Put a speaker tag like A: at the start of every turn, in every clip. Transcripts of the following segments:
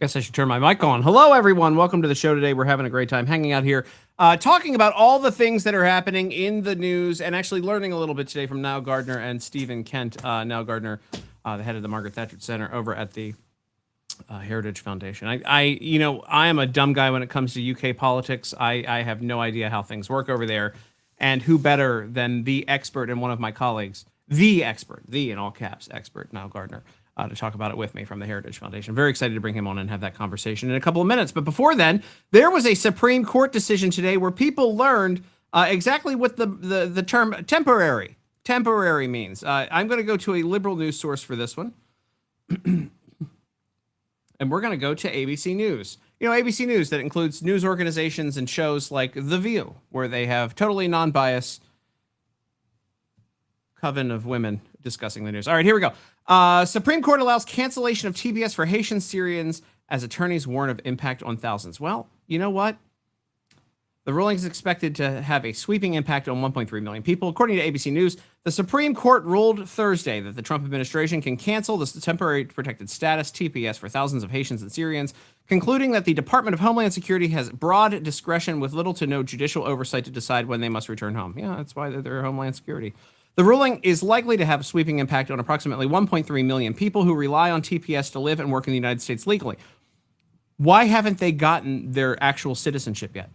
A: Guess I should turn my mic on. Hello, everyone. Welcome to the show today. We're having a great time hanging out here, talking about all the things that are happening in the news and actually learning a little bit today from Niall Gardner and Stephen Kent. Niall Gardner, the head of the Margaret Thatcher Center over at the Heritage Foundation. I am a dumb guy when it comes to UK politics. I have no idea how things work over there. And who better than the expert and one of my colleagues, the expert, the in all caps expert, Niall Gardner, to talk about it with me from the Heritage Foundation. Very excited to bring him on and have that conversation in a couple of minutes. But before then, there was a Supreme Court decision today where people learned exactly what the term temporary means. I'm going to go to a liberal news source for this one. And we're going to go to ABC News. You know, ABC News, that includes news organizations and shows like The View, where they have totally non-biased coven of women discussing the news. All right, here we go. Supreme Court allows cancellation of TBS for Haitian Syrians as attorneys warn of impact on thousands. Well, you know what? The ruling is expected to have a sweeping impact on 1.3 million people. According to ABC News, the Supreme Court ruled Thursday that the Trump administration can cancel the temporary protected status, TPS, for thousands of Haitians and Syrians, concluding that the Department of Homeland Security has broad discretion with little to no judicial oversight to decide when they must return home. Yeah, that's why they're Homeland Security. The ruling is likely to have a sweeping impact on approximately 1.3 million people who rely on TPS to live and work in the United States legally. Why haven't they gotten their actual citizenship yet?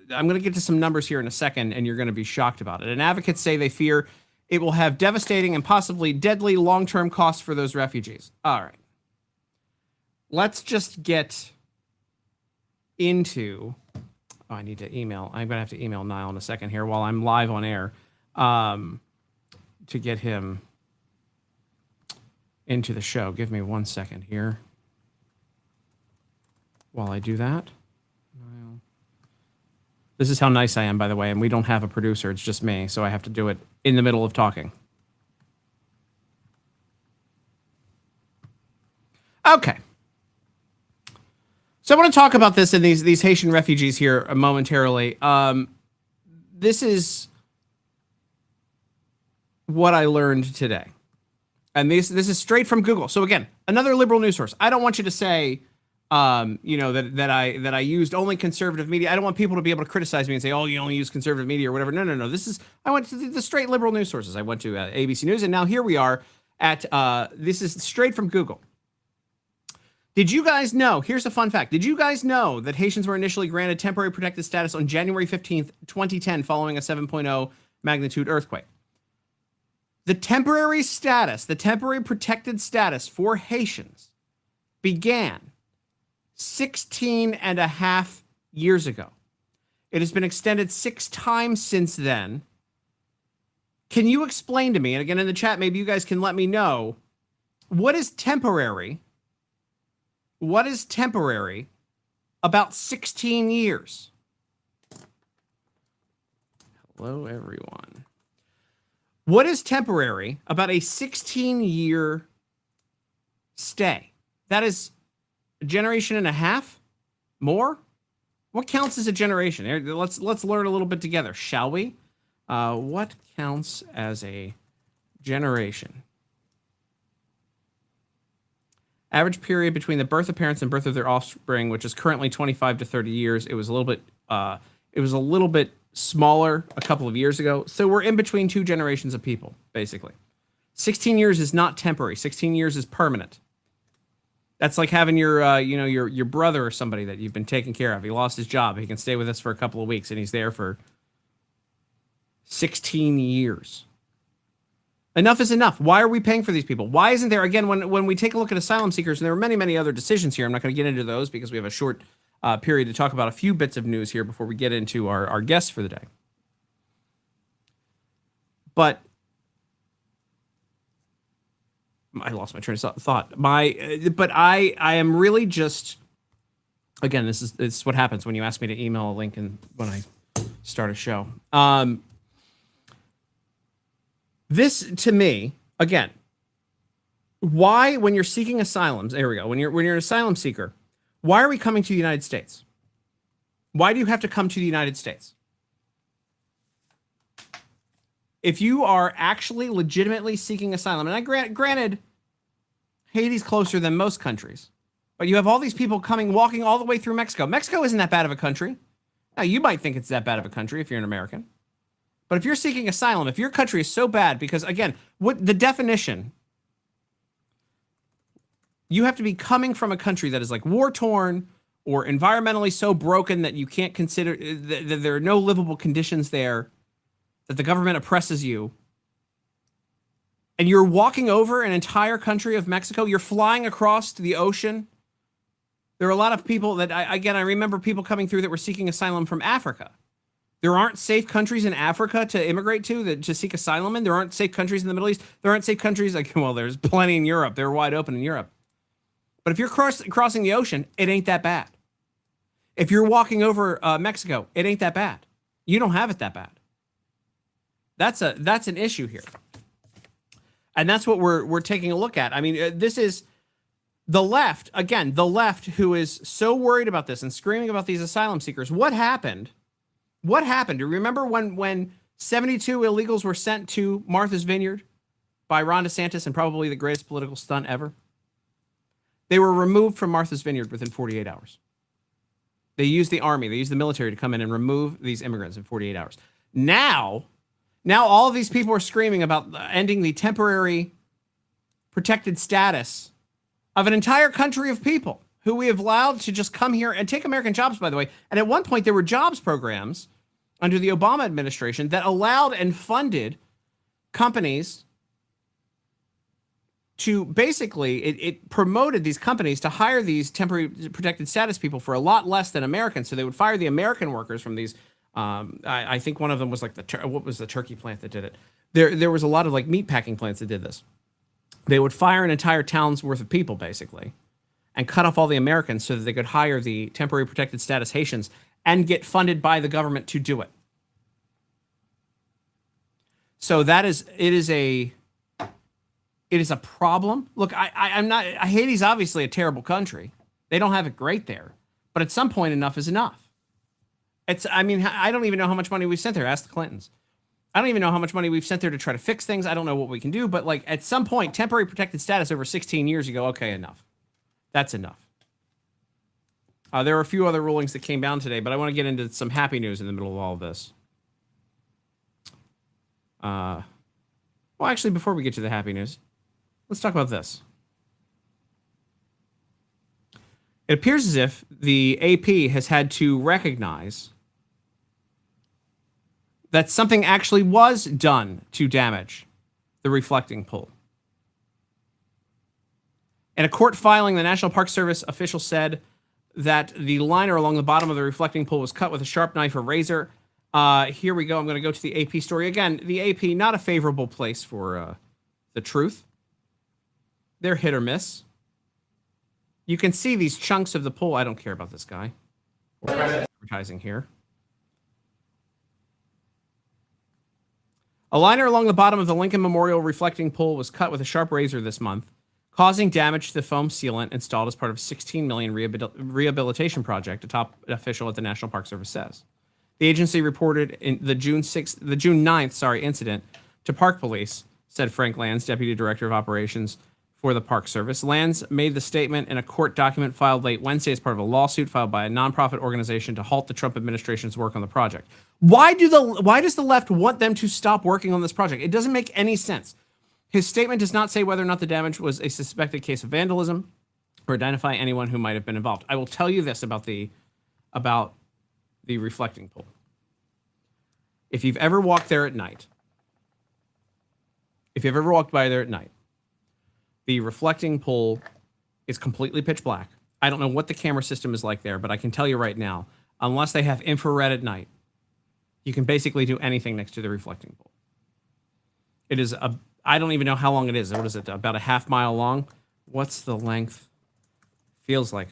A: I'm going to get to some numbers here in a second, and you're going to be shocked about it. And advocates say they fear it will have devastating and possibly deadly long-term costs for those refugees. All right. Let's just get into... Oh, I need to email. I'm going to have to email Niall in a second here while I'm live on air to get him into the show. Give me 1 second here while I do that. This is how nice I am, by the way, and we don't have a producer. It's just me, so I have to do it in the middle of talking. Okay. So I want to talk about this and these Haitian refugees here momentarily. This is what I learned today. And this is straight from Google. So again, another liberal news source. I don't want you to say... that I used only conservative media. I don't want people to be able to criticize me and say, oh, you only use conservative media or whatever. No. I went to the straight liberal news sources. I went to ABC News, and now here we are at, this is straight from Google. Did you guys know, here's a fun fact. Did you guys know that Haitians were initially granted temporary protected status on January 15th, 2010, following a 7.0 magnitude earthquake? The temporary protected status for Haitians began 16 and a half years ago. It has been extended 6 times since then. Can you explain to me, and again in the chat, maybe you guys can let me know, what is temporary about 16 years? Hello, everyone. What is temporary about a 16-year stay? That is a generation and a half? More? What counts as a generation? Let's learn a little bit together, shall we? What counts as a generation? Average period between the birth of parents and birth of their offspring, which is currently 25 to 30 years. It was a little bit smaller a couple of years ago. So we're in between 2 generations of people, basically. 16 years is not temporary. 16 years is permanent. That's like having your brother or somebody that you've been taking care of. He lost his job. He can stay with us for a couple of weeks, and he's there for 16 years. Enough is enough. Why are we paying for these people? Why isn't there, again, when we take a look at asylum seekers, and there are many, many other decisions here. I'm not going to get into those because we have a short period to talk about a few bits of news here before we get into our guests for the day. But I lost my train of thought. But I am really just, again, this is what happens when you ask me to email a link and when I start a show. This to me, again, why when you're seeking asylum, there we go. When you're an asylum seeker, why are we coming to the United States? Why do you have to come to the United States? If you are actually legitimately seeking asylum, and granted, Haiti's closer than most countries, But you have all these people walking all the way through Mexico. Mexico isn't that bad of a country. Now, you might think it's that bad of a country if you're an American. But if you're seeking asylum, if your country is so bad, because, again, what the definition, you have to be coming from a country that is like war-torn or environmentally so broken that you can't consider, that there are no livable conditions there, that the government oppresses you, and you're walking over an entire country of Mexico, you're flying across the ocean. There are a lot of people that, I remember people coming through that were seeking asylum from Africa. There aren't safe countries in Africa to immigrate to seek asylum in. There aren't safe countries in the Middle East. There aren't safe countries, well, there's plenty in Europe. They're wide open in Europe. But if you're crossing the ocean, it ain't that bad. If you're walking over Mexico, it ain't that bad. You don't have it that bad. That's an issue here. And that's what we're taking a look at. I mean, this is the left, again, the left who is so worried about this and screaming about these asylum seekers. What happened? What happened? Do you remember when 72 illegals were sent to Martha's Vineyard by Ron DeSantis and probably the greatest political stunt ever? They were removed from Martha's Vineyard within 48 hours. They used the army, they used the military to come in and remove these immigrants in 48 hours. Now all of these people are screaming about ending the temporary protected status of an entire country of people who we have allowed to just come here and take American jobs, by the way. And at one point, there were jobs programs under the Obama administration that allowed and funded companies to basically, it promoted these companies to hire these temporary protected status people for a lot less than Americans. So they would fire the American workers from these. I think one of them was like what was the turkey plant that did it? There was a lot of like meat packing plants that did this. They would fire an entire town's worth of people basically and cut off all the Americans so that they could hire the temporary protected status Haitians and get funded by the government to do it. So it is a problem. Look, Haiti's obviously a terrible country. They don't have it great there, but at some point enough is enough. I don't even know how much money we've sent there. Ask the Clintons. I don't even know how much money we've sent there to try to fix things. I don't know what we can do, but like at some point, temporary protected status over 16 years, you go, okay, enough. That's enough. There are a few other rulings that came down today, but I want to get into some happy news in the middle of all of this. Well, actually, before we get to the happy news, let's talk about this. It appears as if the AP has had to recognize that something actually was done to damage the reflecting pool. In a court filing, the National Park Service official said that the liner along the bottom of the reflecting pool was cut with a sharp knife or razor. Here we go. I'm going to go to the AP story. Again, the AP, not a favorable place for the truth. They're hit or miss. You can see these chunks of the pool. I don't care about this guy. Advertising here. A liner along the bottom of the Lincoln Memorial reflecting pool was cut with a sharp razor this month, causing damage to the foam sealant installed as part of a $16 million rehabilitation project, a top official at the National Park Service says. The agency reported in the June 9th incident to Park Police, said Frank Lands, Deputy Director of Operations for the Park Service. Lands made the statement in a court document filed late Wednesday as part of a lawsuit filed by a nonprofit organization to halt the Trump administration's work on the project. Why does the left want them to stop working on this project? It doesn't make any sense. His statement does not say whether or not the damage was a suspected case of vandalism or identify anyone who might have been involved. I will tell you this about the reflecting pool. If you've ever walked there at night, if you've ever walked by there at night, the reflecting pool is completely pitch black. I don't know what the camera system is like there, but I can tell you right now, unless they have infrared at night, you can basically do anything next to the reflecting pool. It is I don't even know how long it is. What is it? About a half mile long? What's the length? Feels like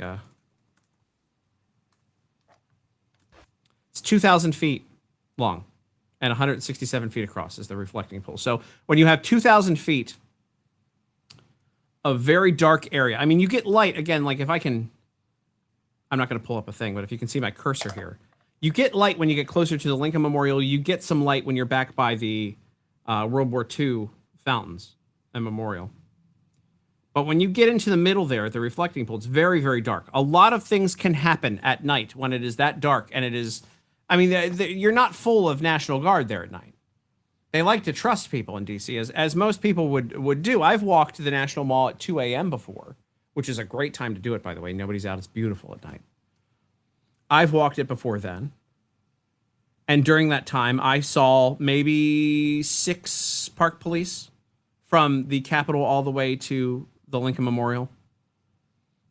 A: it's 2,000 feet long and 167 feet across is the reflecting pool. So when you have 2,000 feet of very dark area, I mean, you get light, again, like if I can, I'm not going to pull up a thing, but if you can see my cursor here, you get light when you get closer to the Lincoln Memorial. You get some light when you're back by the World War II fountains and memorial. But when you get into the middle there at the reflecting pool, it's very, very dark. A lot of things can happen at night when it is that dark. And it is, I mean, you're not full of National Guard there at night. They like to trust people in D.C., as most people would do. I've walked to the National Mall at 2 a.m. before, which is a great time to do it, by the way. Nobody's out. It's beautiful at night. I've walked it before then. And during that time, I saw maybe 6 park police from the Capitol all the way to the Lincoln Memorial.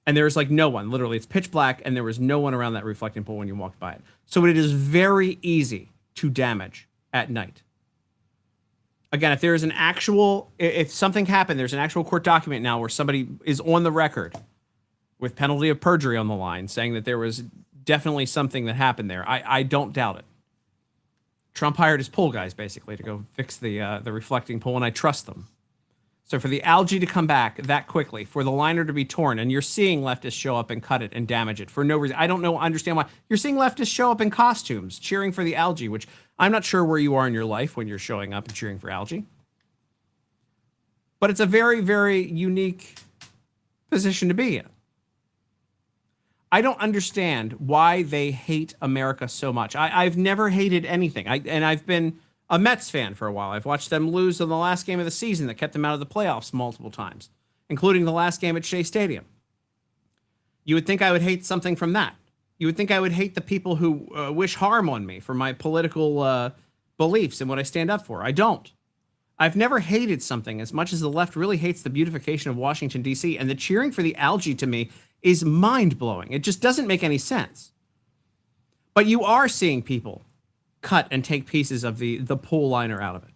A: And there's like no one. Literally, it's pitch black, and there was no one around that reflecting pool when you walked by it. So it is very easy to damage at night. Again, if there is if something happened, there's an actual court document now where somebody is on the record with penalty of perjury on the line saying that there was definitely something that happened there. I don't doubt it. Trump hired his pool guys, basically, to go fix the reflecting pool, and I trust them. So for the algae to come back that quickly, for the liner to be torn, and you're seeing leftists show up and cut it and damage it for no reason. I don't understand why. You're seeing leftists show up in costumes, cheering for the algae, which I'm not sure where you are in your life when you're showing up and cheering for algae. But it's a very, very unique position to be in. I don't understand why they hate America so much. I've never hated anything. And I've been a Mets fan for a while. I've watched them lose in the last game of the season that kept them out of the playoffs multiple times, including the last game at Shea Stadium. You would think I would hate something from that. You would think I would hate the people who wish harm on me for my political beliefs and what I stand up for. I don't. I've never hated something as much as the left really hates the beautification of Washington, D.C., and the cheering for the algae to me is mind-blowing. It just doesn't make any sense. But you are seeing people cut and take pieces of the pool liner out of it.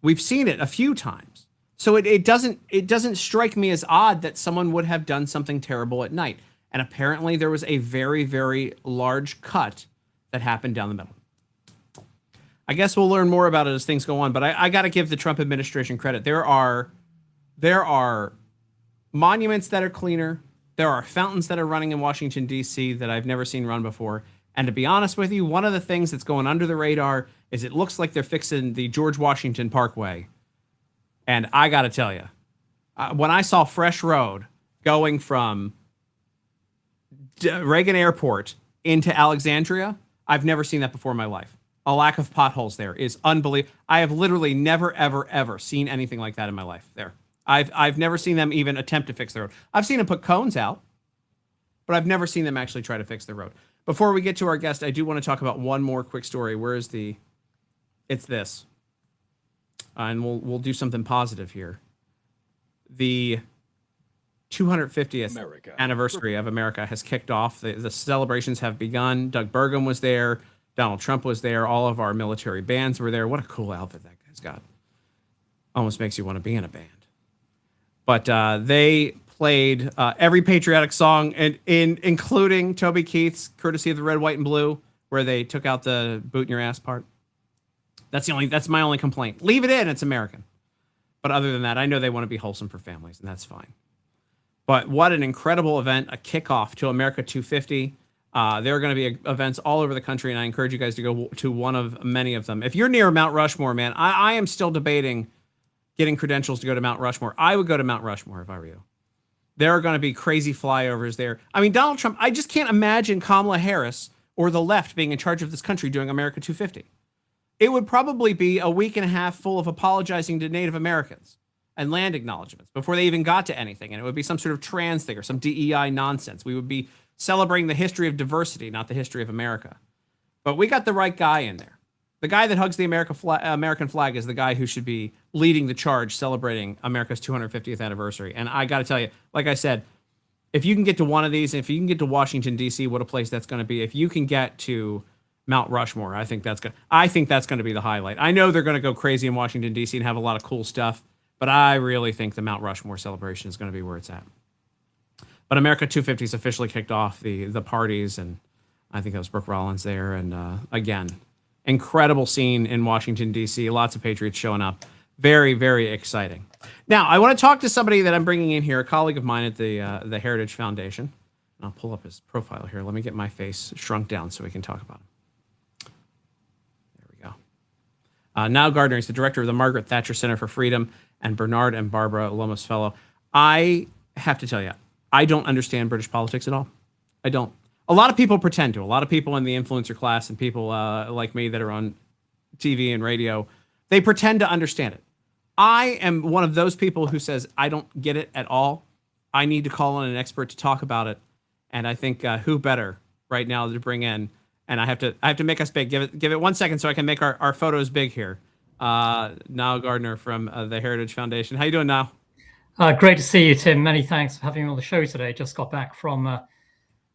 A: We've seen it a few times. So it doesn't strike me as odd that someone would have done something terrible at night. And apparently there was a very, very large cut that happened down the middle. I guess we'll learn more about it as things go on, but I got to give the Trump administration credit. There are monuments that are cleaner. There are fountains that are running in Washington, D.C. that I've never seen run before. And to be honest with you, one of the things that's going under the radar is it looks like they're fixing the George Washington Parkway. And I got to tell you, when I saw Fresh Road going from Reagan Airport into Alexandria, I've never seen that before in my life. A lack of potholes there is unbelievable. I have literally never, ever, ever seen anything like that in my life there. I've never seen them even attempt to fix the road. I've seen them put cones out, but I've never seen them actually try to fix the road. Before we get to our guest, I do want to talk about one more quick story. Where is it's this. And we'll do something positive here. The 250th anniversary of America has kicked off. The celebrations have begun. Doug Burgum was there. Donald Trump was there. All of our military bands were there. What a cool outfit that guy's got. Almost makes you want to be in a band. But they played every patriotic song, and including Toby Keith's "Courtesy of the Red, White, and Blue," where they took out the "boot in your ass" part. That's my only complaint. Leave it in; it's American. But other than that, I know they want to be wholesome for families, and that's fine. But what an incredible event, a kickoff to America 250. There are going to be events all over the country, and I encourage you guys to go to one of many of them. If you're near Mount Rushmore, man, I am still debating getting credentials to go to Mount Rushmore. I would go to Mount Rushmore if I were you. There are going to be crazy flyovers there. I mean, Donald Trump, I just can't imagine Kamala Harris or the left being in charge of this country doing America 250. It would probably be a week and a half full of apologizing to Native Americans and land acknowledgments before they even got to anything. And it would be some sort of trans thing or some DEI nonsense. We would be celebrating the history of diversity, not the history of America. But we got the right guy in there. The guy that hugs the American flag is the guy who should be leading the charge celebrating America's 250th anniversary. And I got to tell you, like I said, if you can get to one of these, if you can get to Washington, D.C., what a place that's going to be. If you can get to Mount Rushmore, I think that's going to be the highlight. I know they're going to go crazy in Washington, D.C. and have a lot of cool stuff, but I really think the Mount Rushmore celebration is going to be where it's at. But America 250 is officially kicked off the parties, and I think that was Brooke Rollins there. And again, incredible scene in Washington, D.C. Lots of patriots showing up. Very, very exciting. Now, I want to talk to somebody that I'm bringing in here, a colleague of mine at the Heritage Foundation. I'll pull up his profile here. Let me get my face shrunk down so we can talk about him. There we go. Niall Gardner is the director of the Margaret Thatcher Center for Freedom and Bernard and Barbara Lomas Fellow. I have to tell you, I don't understand British politics at all. I don't. A lot of people pretend to. A lot of people in the influencer class and people like me that are on TV and radio, they pretend to understand it. I am one of those people who says I don't get it at all. I need to call on an expert to talk about it, and I think who better right now to bring in? And I have to make us big. Give it 1 second so I can make our photos big here. Niall Gardner from the Heritage Foundation. How you doing, Niall?
B: Great to see you, Tim. Many thanks for having me on the show today. Just got back from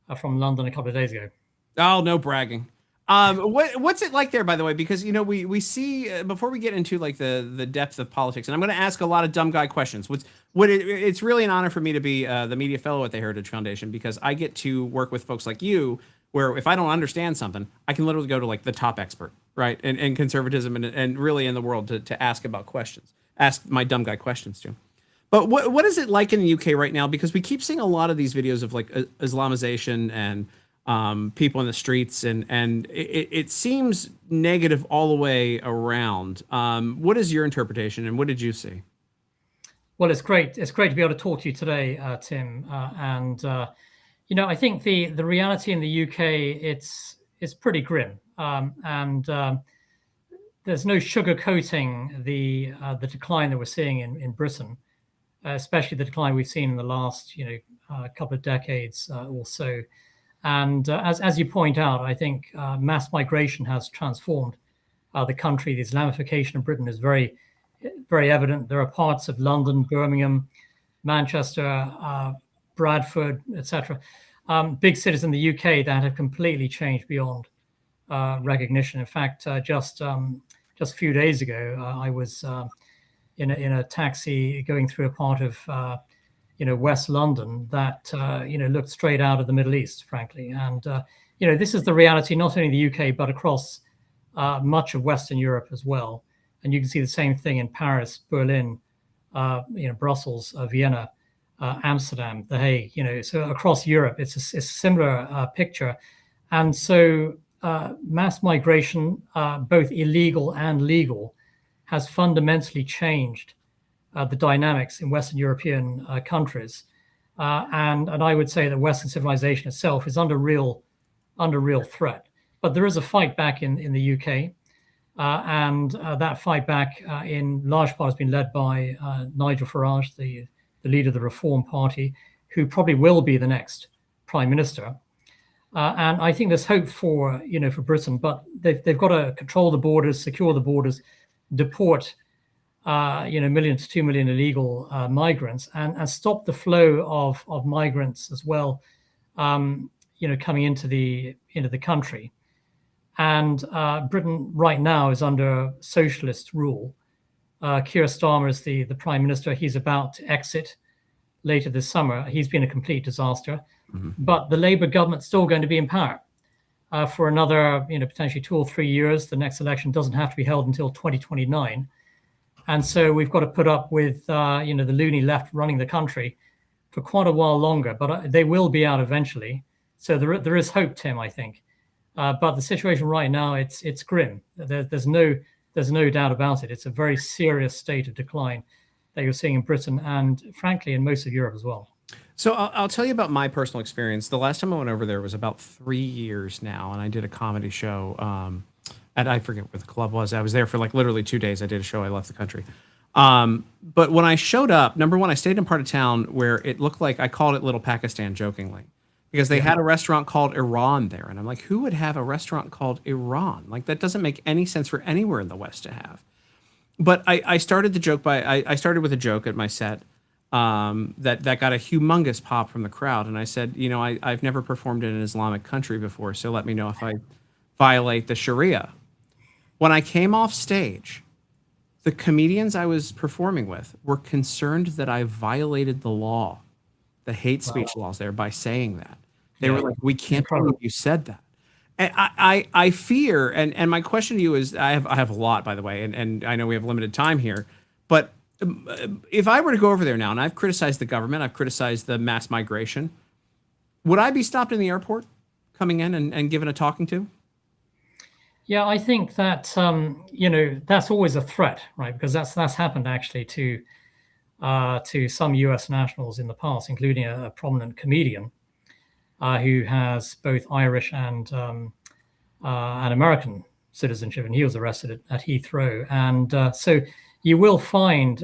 B: London a couple of days ago.
A: Oh, no bragging. What's it like there, by the way? Because we see before we get into like the depth of politics, and I'm going to ask a lot of dumb guy questions. It's really an honor for me to be the media fellow at the Heritage Foundation because I get to work with folks like you, where if I don't understand something, I can literally go to like the top expert, right, in conservatism and really in the world to ask about questions, ask my dumb guy questions to. But what is it like in the UK right now? Because we keep seeing a lot of these videos of like Islamization and people in the streets, and it seems negative all the way around. What is your interpretation, and what did you see?
B: Well, it's great. It's great to be able to talk to you today, Tim. I think the reality in the UK it's pretty grim, and there's no sugarcoating the decline that we're seeing in Britain. Especially the decline we've seen in the last, couple of decades or so. And as you point out, I think mass migration has transformed the country. The Islamification of Britain is very, very evident. There are parts of London, Birmingham, Manchester, Bradford, etc., big cities in the UK that have completely changed beyond recognition. In fact, just a few days ago, I was in a taxi going through a part of West London that looked straight out of the Middle East, frankly. And this is the reality not only in the UK but across much of Western Europe as well. And you can see the same thing in Paris, Berlin, Brussels, Vienna, Amsterdam, The Hague. So across Europe, it's a similar picture. And so mass migration, both illegal and legal, has fundamentally changed the dynamics in Western European countries, and I would say that Western civilization itself is under real threat. But there is a fight back in the UK, and that fight back in large part has been led by Nigel Farage, the leader of the Reform Party, who probably will be the next Prime Minister. And I think there's hope for Britain, but they've got to control the borders, secure the borders, deport 1 million to 2 million illegal migrants, and stop the flow of migrants as well, coming into the country. And Britain right now is under socialist rule. Keir Starmer is the Prime Minister. He's about to exit later this summer. He's been a complete disaster. Mm-hmm. But the Labour government's still going to be in power for another, potentially 2 or 3 years. The next election doesn't have to be held until 2029. And so we've got to put up with, the loony left running the country for quite a while longer, but they will be out eventually. So there is hope, Tim, I think. But the situation right now, it's grim. There's no doubt about it. It's a very serious state of decline that you're seeing in Britain and, frankly, in most of Europe as well.
A: So I'll tell you about my personal experience. The last time I went over there was about 3 years now, and I did a comedy show. And I forget where the club was. I was there for like literally 2 days. I did a show. I left the country. But when I showed up, number one, I stayed in part of town where it looked like, I called it Little Pakistan jokingly, because they had a restaurant called Iran there. And I'm like, who would have a restaurant called Iran? Like, that doesn't make any sense for anywhere in the West to have. But I started the joke I started with a joke at my set that got a humongous pop from the crowd. And I said, I've never performed in an Islamic country before, so let me know if I violate the Sharia. When I came off stage, the comedians I was performing with were concerned that I violated the law, the hate speech laws there, by saying that. They were like, we can't believe you said that. And I fear, and my question to you is, I have a lot, by the way, and I know we have limited time here, but if I were to go over there now, and I've criticized the government, I've criticized the mass migration, would I be stopped in the airport coming in and given a talking to?
B: Yeah, I think that that's always a threat, right? Because that's happened actually to to some US nationals in the past, including a prominent comedian who has both Irish and American citizenship, and he was arrested at Heathrow. And so you will find,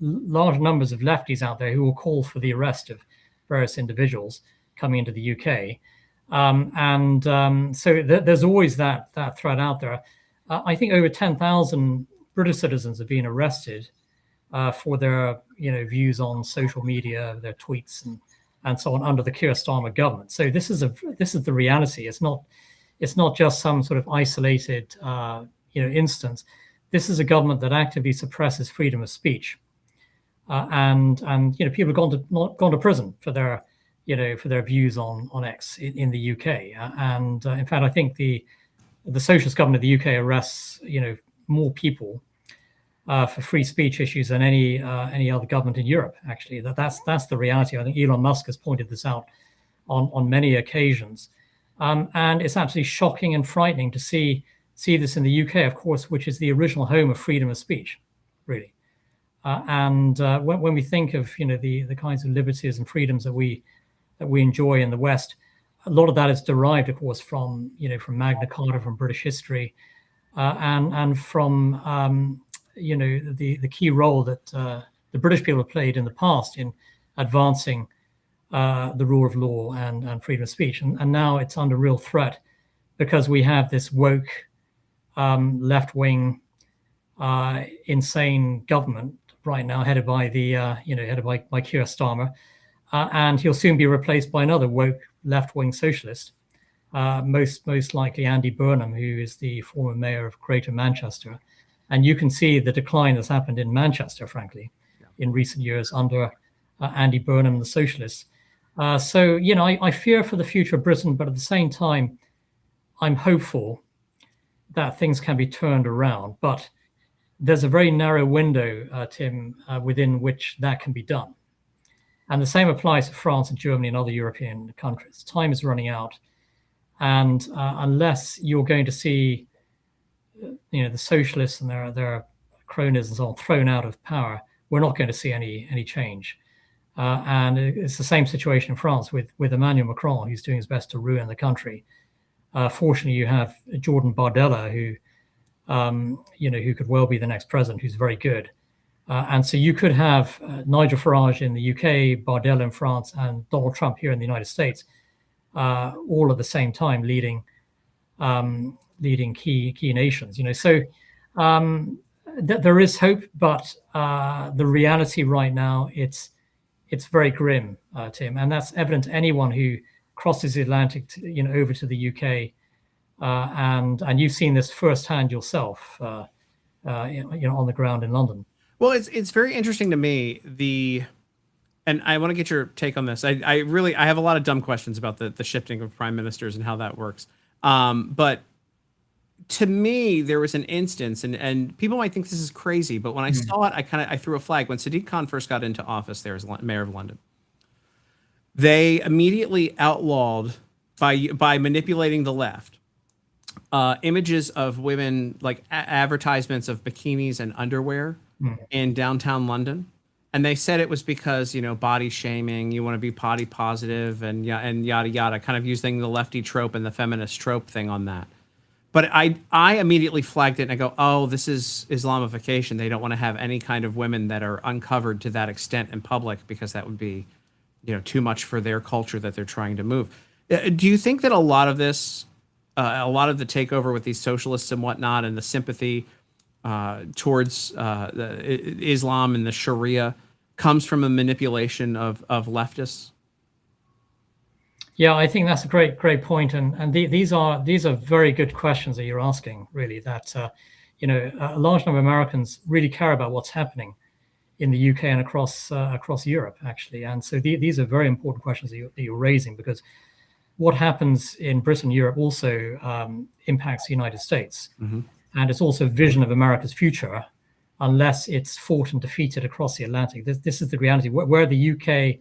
B: large numbers of lefties out there who will call for the arrest of various individuals coming into the UK. So there's always that threat out there. I think over 10,000 British citizens have been arrested for their views on social media, their tweets and so on under the Keir Starmer government. So this is the reality. It's not just some sort of isolated instance. This is a government that actively suppresses freedom of speech, and people have gone to prison for their views on X in the UK. In fact, I think the socialist government of the UK arrests more people for free speech issues than any other government in Europe. Actually, that's the reality. I think Elon Musk has pointed this out on many occasions, and it's absolutely shocking and frightening to see this in the UK, of course, which is the original home of freedom of speech, really. When we think of the kinds of liberties and freedoms that we enjoy in the West, a lot of that is derived, of course, from Magna Carta, from British history, and from the key role that the British people have played in the past in advancing the rule of law and freedom of speech. And now it's under real threat because we have this woke, left-wing, insane government right now, headed by by Keir Starmer, and he'll soon be replaced by another woke left-wing socialist, most likely Andy Burnham, who is the former mayor of Greater Manchester. And you can see the decline that's happened in Manchester, frankly, in recent years under Andy Burnham and the socialists. So I fear for the future of Britain, but at the same time, I'm hopeful that things can be turned around. But there's a very narrow window, Tim, within which that can be done. And the same applies to France and Germany and other European countries. Time is running out. And unless you're going to see the socialists and their cronies and so on thrown out of power, we're not going to see any change. And it's the same situation in France with Emmanuel Macron, who's doing his best to ruin the country. Fortunately, you have Jordan Bardella, who could well be the next president, who's very good. And so you could have Nigel Farage in the UK, Bardella in France, and Donald Trump here in the United States, all at the same time leading key nations. So there is hope, but the reality right now it's very grim, Tim, and that's evident to anyone who crosses the Atlantic over to the UK, and you've seen this firsthand yourself, on the ground in London.
A: Well, it's very interesting to me, and I want to get your take on this. I have a lot of dumb questions about the shifting of prime ministers and how that works. But to me, there was an instance, and people might think this is crazy, but when I saw it, I threw a flag. When Sadiq Khan first got into office there as mayor of London, they immediately outlawed, by manipulating the left, images of women, like advertisements of bikinis and underwear in downtown London. And they said it was because, body shaming, you want to be body positive and yada, yada, kind of using the lefty trope and the feminist trope thing on that. But I immediately flagged it and I go, oh, this is Islamification. They don't want to have any kind of women that are uncovered to that extent in public because that would be, too much for their culture that they're trying to move. Do you think that a lot of this, a lot of the takeover with these socialists and whatnot and the sympathy towards Islam and the Sharia comes from a manipulation of leftists?
B: Yeah, I think that's a great point, and these are very good questions that you're asking. Really, that a large number of Americans really care about what's happening in the UK and across Europe, actually, and so these are very important questions that you're raising, because what happens in Britain, Europe, also impacts the United States, and it's also a vision of America's future, unless it's fought and defeated across the Atlantic. This is the reality. Where the UK,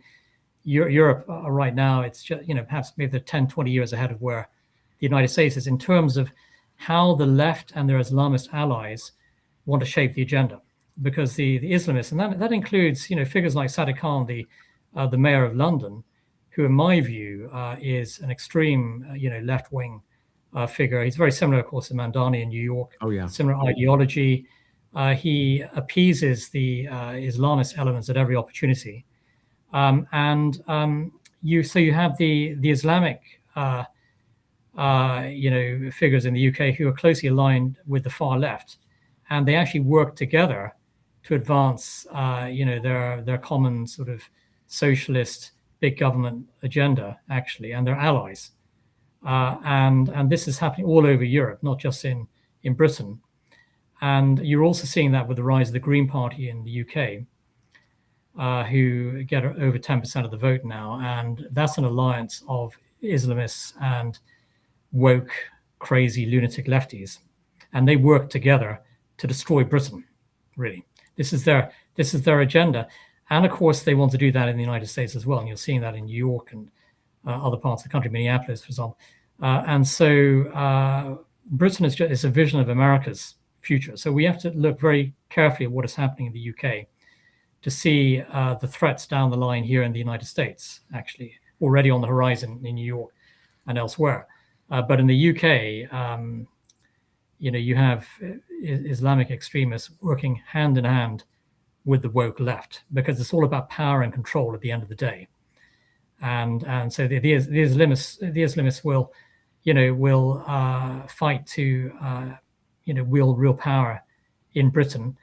B: Europe right now, it's just, perhaps maybe 10, 20 years ahead of where the United States is in terms of how the left and their Islamist allies want to shape the agenda. because the Islamists, and that includes figures like Sadiq Khan, the mayor of London, who in my view is an extreme left-wing figure. He's very similar, of course, to Mandani in New York.
A: Oh yeah.
B: Similar ideology. He appeases the Islamist elements at every opportunity, and you have the Islamic figures in the UK who are closely aligned with the far left, and they actually work together to advance their common sort of socialist big government agenda, actually, and they're allies. And this is happening all over Europe, not just in Britain. And you're also seeing that with the rise of the Green Party in the UK, who get over 10% of the vote now. And that's an alliance of Islamists and woke, crazy, lunatic lefties. And they work together to destroy Britain, really. This is their agenda. And of course, they want to do that in the United States as well. And you're seeing that in New York and other parts of the country, Minneapolis, for example. And so Britain is a vision of America's future. So we have to look very carefully at what is happening in the UK to see the threats down the line here in the United States, actually, already on the horizon in New York and elsewhere. But in the UK, you have Islamic extremists working hand in hand with the woke left, because it's all about power and control at the end of the day. And so the Islamists will fight to wield real power in Britain,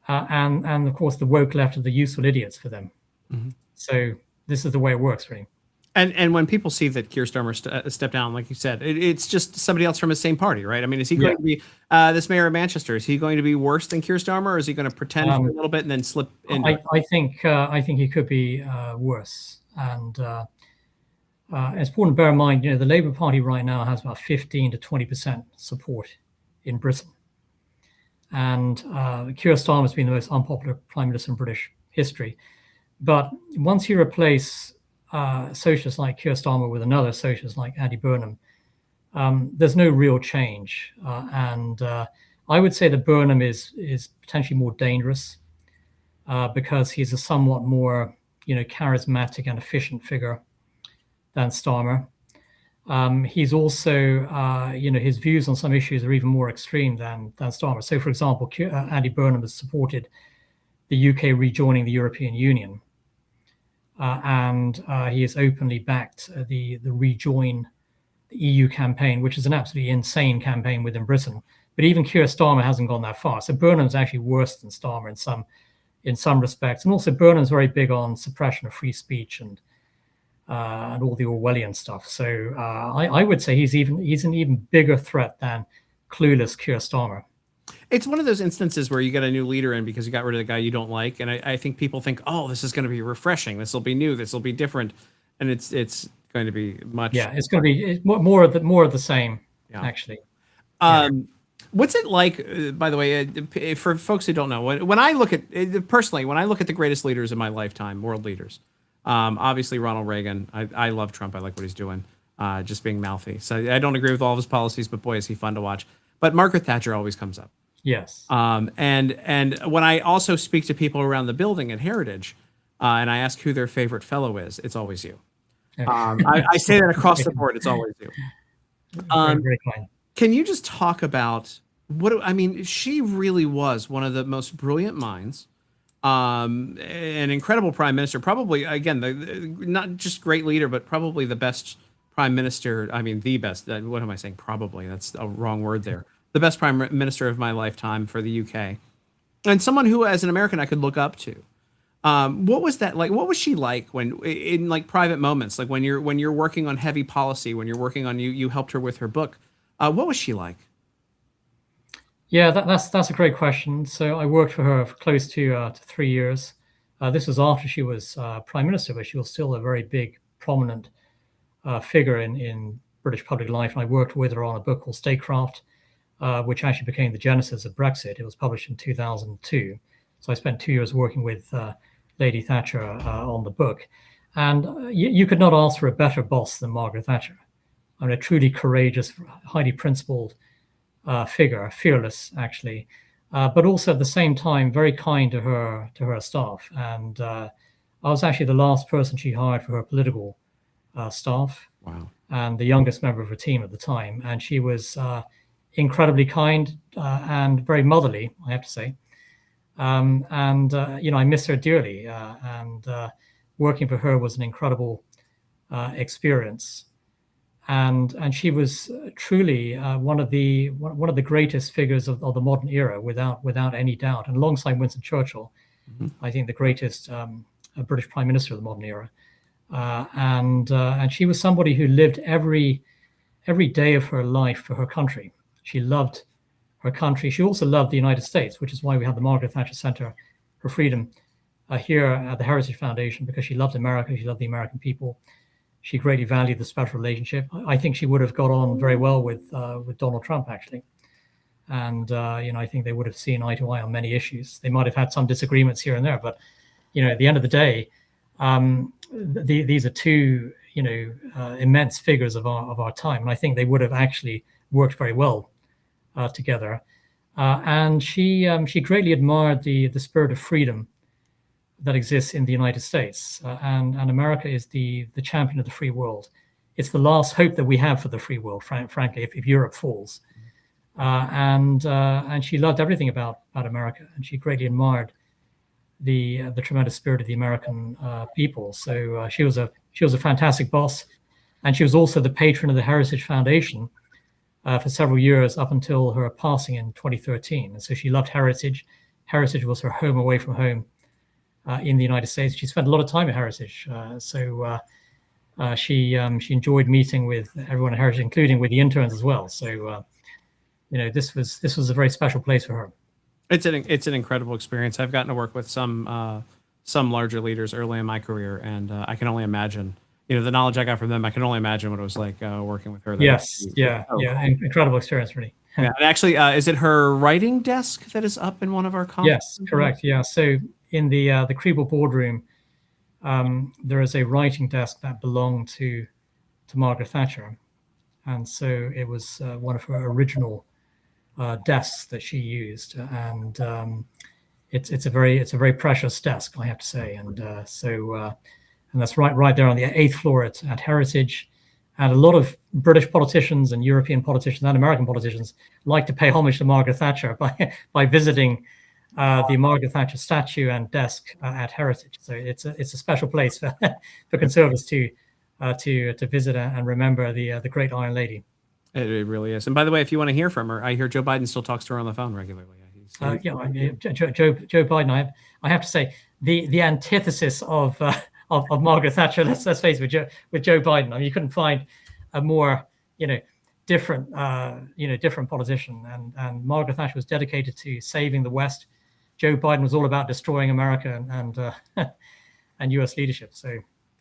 B: and of course the woke left are the useful idiots for them. Mm-hmm. So this is the way it works, really.
A: And when people see that Keir Starmer stepped down, like you said, it's just somebody else from his same party, right? I mean, is he going to be this mayor of Manchester? Is he going to be worse than Keir Starmer, or is he going to pretend for a little bit and then slip in?
B: I think he could be worse. And it's important to bear in mind, the Labour Party right now has about 15 to 20% support in Britain. And Keir Starmer has been the most unpopular prime minister in British history. But once you replace socialists like Keir Starmer with another socialist like Andy Burnham, there's no real change. And I would say that Burnham is potentially more dangerous because he's a somewhat more charismatic and efficient figure than Starmer. He's also, his views on some issues are even more extreme than Starmer. So, for example, Andy Burnham has supported the UK rejoining the European Union. And he has openly backed the Rejoin the EU campaign, which is an absolutely insane campaign within Britain. But even Keir Starmer hasn't gone that far. So Burnham's actually worse than Starmer in some respects. And also Burnham's very big on suppression of free speech and all the Orwellian stuff. So I would say he's an even bigger threat than clueless Keir Starmer.
A: It's one of those instances where you get a new leader in because you got rid of the guy you don't like, and I think people think, oh, this is going to be refreshing, this will be new, this will be different, and it's going to be much.
B: Yeah, it's going to be more of the same. Yeah. Actually.
A: What's it like, by the way, for folks who don't know, when I look at personally, when I look at the greatest leaders in my lifetime, world leaders, obviously Ronald Reagan. I love Trump. I like what he's doing, just being mouthy. So I don't agree with all of his policies, but boy, is he fun to watch. But Margaret Thatcher always comes up.
B: Yes.
A: And when I also speak to people around the building at Heritage, and I ask who their favorite fellow is, it's always you. I say that across the board. It's always you.
B: Very kind.
A: Can you just talk about she really was one of the most brilliant minds, an incredible prime minister, probably, again, not just great leader, but probably the best prime minister. I mean, the best. What am I saying? Probably. That's a wrong word there. The best prime minister of my lifetime for the UK, and someone who, as an American, I could look up to. What was that like? What was she like when, in like private moments, like when you're working on heavy policy, when you're working on you helped her with her book? What was she like?
B: Yeah, that's a great question. So I worked for her for close to 3 years. This was after she was prime minister, but she was still a very big, prominent figure in British public life. And I worked with her on a book called Statecraft, which actually became the genesis of Brexit. It was published in 2002. So I spent 2 years working with Lady Thatcher on the book. And you could not ask for a better boss than Margaret Thatcher. I mean, a truly courageous, highly principled figure, fearless, actually. but also at the same time very kind to her staff. And I was actually the last person she hired for her political staff.
A: Wow.
B: And the youngest member of her team at the time. And she was incredibly kind and very motherly, I have to say. I miss her dearly. And working for her was an incredible experience. And she was truly one of the greatest figures of the modern era, without any doubt. And alongside Winston Churchill, I think the greatest British Prime Minister of the modern era. And she was somebody who lived every day of her life for her country. She loved her country. She also loved the United States, which is why we have the Margaret Thatcher Center for Freedom here at the Heritage Foundation, because she loved America. She loved the American people. She greatly valued the special relationship. I think she would have got on very well with Donald Trump, actually. And I think they would have seen eye to eye on many issues. They might have had some disagreements here and there, but at the end of the day, these are two immense figures of our time, and I think they would have actually worked very well together. And she greatly admired the spirit of freedom that exists in the United States, and America is the champion of the free world. It's the last hope that we have for the free world, frankly, if Europe falls. And she loved everything about America, and she greatly admired the tremendous spirit of the American people. So she was a fantastic boss, and she was also the patron of the Heritage Foundation for several years up until her passing in 2013. And so she loved Heritage. Heritage was her home away from home in the United States. She spent a lot of time at Heritage, so she enjoyed meeting with everyone at Heritage, including with the interns as well. So this was a very special place for her.
A: It's an incredible experience. I've gotten to work with some larger leaders early in my career, and I can only imagine, the knowledge I got from them. I can only imagine what it was like working with her.
B: Yes, incredible experience, really.
A: Yeah, and actually, is it her writing desk that is up in one of our conferences?
B: Yes, correct. Yeah, so in the Kriebel boardroom, there is a writing desk that belonged to Margaret Thatcher, and so it was one of her original desks that she used, and it's a very precious desk, I have to say, and and that's right there on the 8th floor at Heritage. And a lot of British politicians and European politicians and American politicians like to pay homage to Margaret Thatcher by visiting the Margaret Thatcher statue and desk at Heritage. So it's a special place for conservatives to visit and remember the great Iron Lady.
A: It really is. And by the way, if you want to hear from her, I hear Joe Biden still talks to her on the phone regularly.
B: Joe Biden. I have to say the antithesis of Margaret Thatcher. Let's face it, with Joe Biden. I mean, you couldn't find a more different politician. And Margaret Thatcher was dedicated to saving the West. Joe Biden was all about destroying America and U.S. leadership. So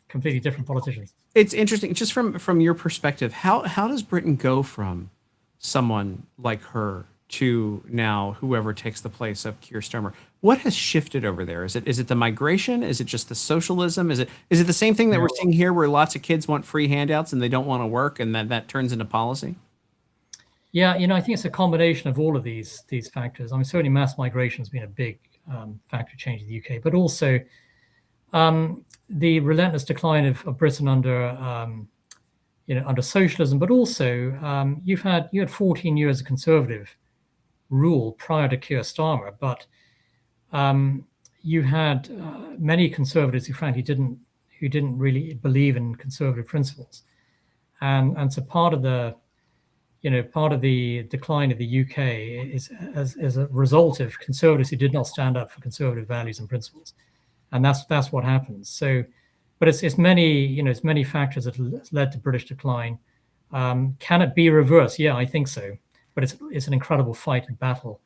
B: completely different politicians.
A: It's interesting, just from your perspective, how does Britain go from someone like her to now whoever takes the place of Keir Starmer? What has shifted over there? Is it the migration? Is it just the socialism? Is it the same thing that we're seeing here, where lots of kids want free handouts and they don't want to work, and that turns into policy? Yeah,
B: I think it's a combination of all of these factors. I mean, certainly mass migration has been a big factor change in the UK, but also the relentless decline of Britain under socialism, but also you had 14 years of conservative rule prior to Keir Starmer, but you had many conservatives who frankly didn't really believe in conservative principles, and so part of the decline of the UK is as a result of conservatives who did not stand up for conservative values and principles. And that's what happens. So, but it's many factors that led to British decline. Can it be reversed? Yeah, I think so. But it's an incredible fight and battle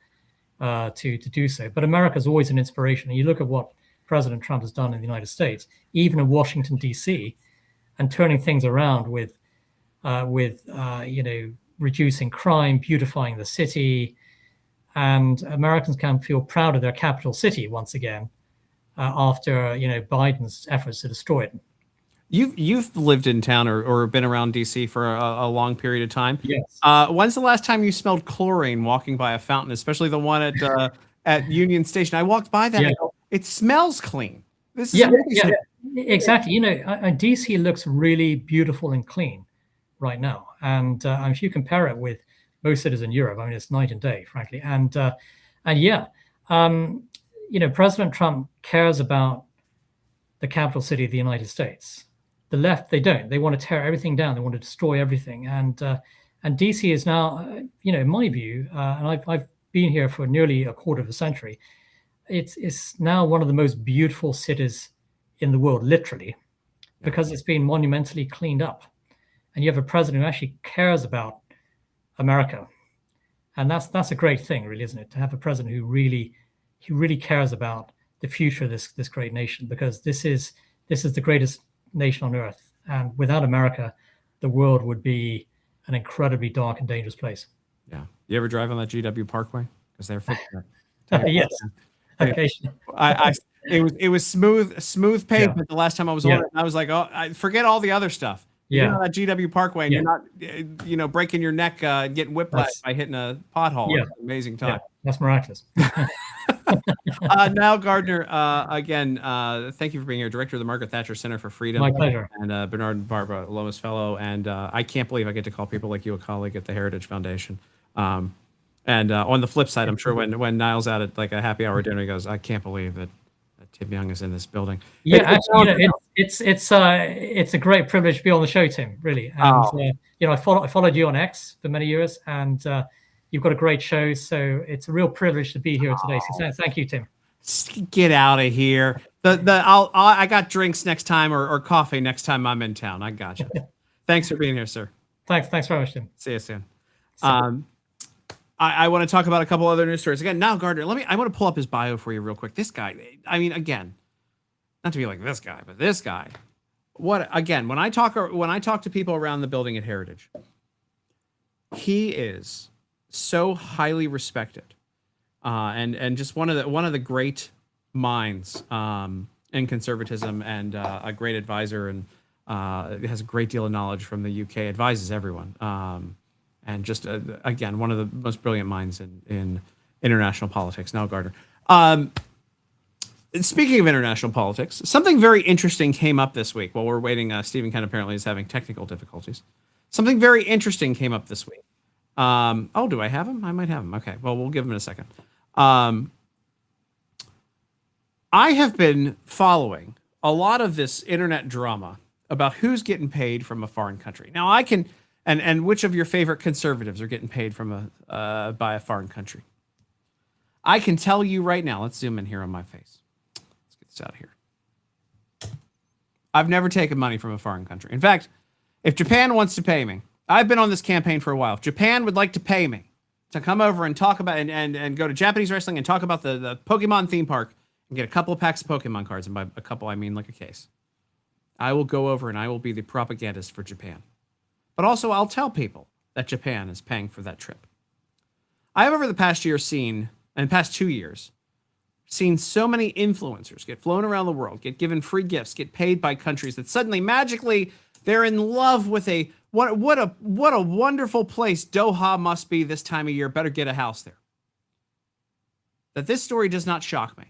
B: to do so. But America is always an inspiration. And you look at what President Trump has done in the United States, even in Washington D.C., and turning things around with reducing crime, beautifying the city, and Americans can feel proud of their capital city once again. After Biden's efforts to destroy it.
A: You've lived in town or been around DC for a long period of time.
B: Yes.
A: When's the last time you smelled chlorine walking by a fountain, especially the one at Union Station? I walked by that.
B: Yeah.
A: And I go, it smells clean. This is
B: Yeah,
A: amazing.
B: exactly. DC looks really beautiful and clean right now, and if you compare it with most cities in Europe, I mean, it's night and day, frankly. And yeah, um, President Trump cares about the capital city of the United States. The left, they don't. They want to tear everything down. They want to destroy everything. And DC is now, in my view, and I've been here for nearly a quarter of a century. It's now one of the most beautiful cities in the world, literally, because it's been monumentally cleaned up. And you have a president who actually cares about America, and that's a great thing, really, isn't it? To have a president who really cares about the future of this great nation, because this is the greatest nation on earth, and without America, the world would be an incredibly dark and dangerous place.
A: Yeah. You ever drive on that GW Parkway? Because they're fixing it.
B: Yes. Occasionally.
A: It was smooth pavement
B: Yeah.
A: the last time I was on it. And I was like, oh, I forget all the other stuff. You're
B: Yeah.
A: on that GW Parkway, and
B: Yeah.
A: you're not, breaking your neck, getting whiplash by hitting a pothole.
B: Yeah.
A: It's an amazing time.
B: That's miraculous.
A: Now, Gardner, again, thank you for being here, director of the Margaret Thatcher Center for Freedom.
B: My pleasure.
A: And Bernard and Barbara Lomas Fellow. And I can't believe I get to call people like you a colleague at the Heritage Foundation. And on the flip side, I'm sure when Niall's out at like a happy hour dinner, he goes, I can't believe that Tim Young is in this building.
B: Yeah, actually, it's a great privilege to be on the show, Tim. Really, and I followed you on X for many years, and you've got a great show. So it's a real privilege to be here today. So thank you, Tim.
A: Get out of here. I got drinks next time or coffee next time I'm in town. I got you. Thanks for being here, sir.
B: Thanks very much, Tim.
A: See you soon. I want to talk about a couple other news stories. Again, now Gardner, I want to pull up his bio for you real quick. This guy, I mean, again, not to be like this guy, but this guy. When I talk to people around the building at Heritage, he is so highly respected, and just one of the great minds in conservatism, and a great advisor, and has a great deal of knowledge from the UK. Advises everyone. And just, again, one of the most brilliant minds in international politics. Now, Gardner. Speaking of international politics, something very interesting came up this week while we're waiting. Stephen Kent apparently is having technical difficulties. Something very interesting came up this week. Do I have him? I might have him. Okay, well, we'll give him in a second. I have been following a lot of this internet drama about who's getting paid from a foreign country. Now, I can... And which of your favorite conservatives are getting paid from by a foreign country? I can tell you right now. Let's zoom in here on my face. Let's get this out of here. I've never taken money from a foreign country. In fact, if Japan wants to pay me, I've been on this campaign for a while. If Japan would like to pay me to come over and talk about and go to Japanese wrestling and talk about the Pokemon theme park and get a couple of packs of Pokemon cards, and by a couple I mean like a case, I will go over and I will be the propagandist for Japan. But also, I'll tell people that Japan is paying for that trip. I have over the past 2 years, seen so many influencers get flown around the world, get given free gifts, get paid by countries that suddenly magically they're in love with what a wonderful place Doha must be this time of year. Better get a house there. That this story does not shock me.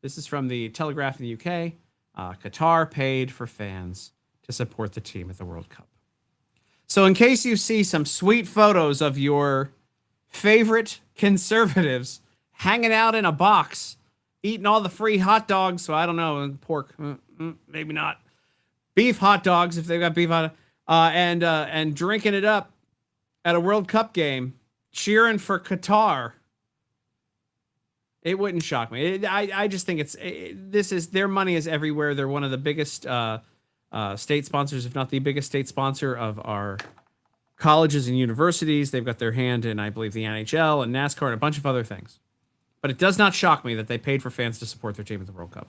A: This is from the Telegraph in the UK. Qatar paid for fans to support the team at the World Cup. So in case you see some sweet photos of your favorite conservatives hanging out in a box, eating all the free hot dogs, so I don't know, pork, maybe not, beef hot dogs if they've got beef hot, and drinking it up at a World Cup game, cheering for Qatar, it wouldn't shock me. I just think their money is everywhere. They're one of the biggest state sponsors, if not the biggest state sponsor of our colleges and universities. They've got their hand in, I believe, the NHL and NASCAR and a bunch of other things. But it does not shock me that they paid for fans to support their team at the World Cup.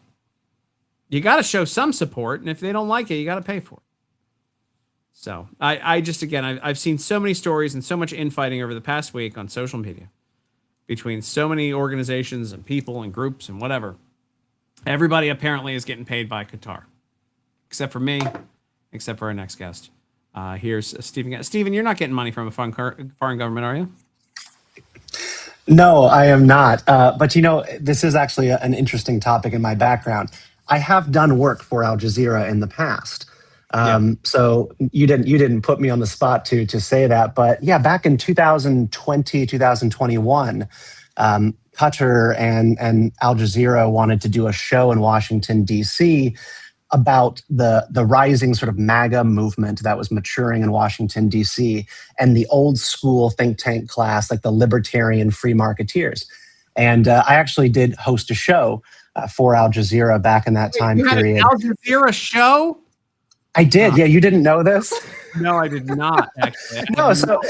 A: You got to show some support, and if they don't like it, you got to pay for it. So I've seen so many stories and so much infighting over the past week on social media between so many organizations and people and groups and whatever. Everybody apparently is getting paid by Qatar. except for me, except for our next guest. Here's Stephen. Stephen, you're not getting money from a foreign government, are you?
C: No, I am not. But this is actually an interesting topic in my background. I have done work for Al Jazeera in the past. So you didn't put me on the spot to say that, but yeah, back in 2020, 2021, Qatar and Al Jazeera wanted to do a show in Washington, D.C. about the rising sort of MAGA movement that was maturing in Washington, D.C., and the old school think tank class, like the libertarian free marketeers. And I actually did host a show for Al Jazeera back in that time period.
A: An Al Jazeera show?
C: I did. Yeah, you didn't know this?
A: No, I did not, actually.
C: No, so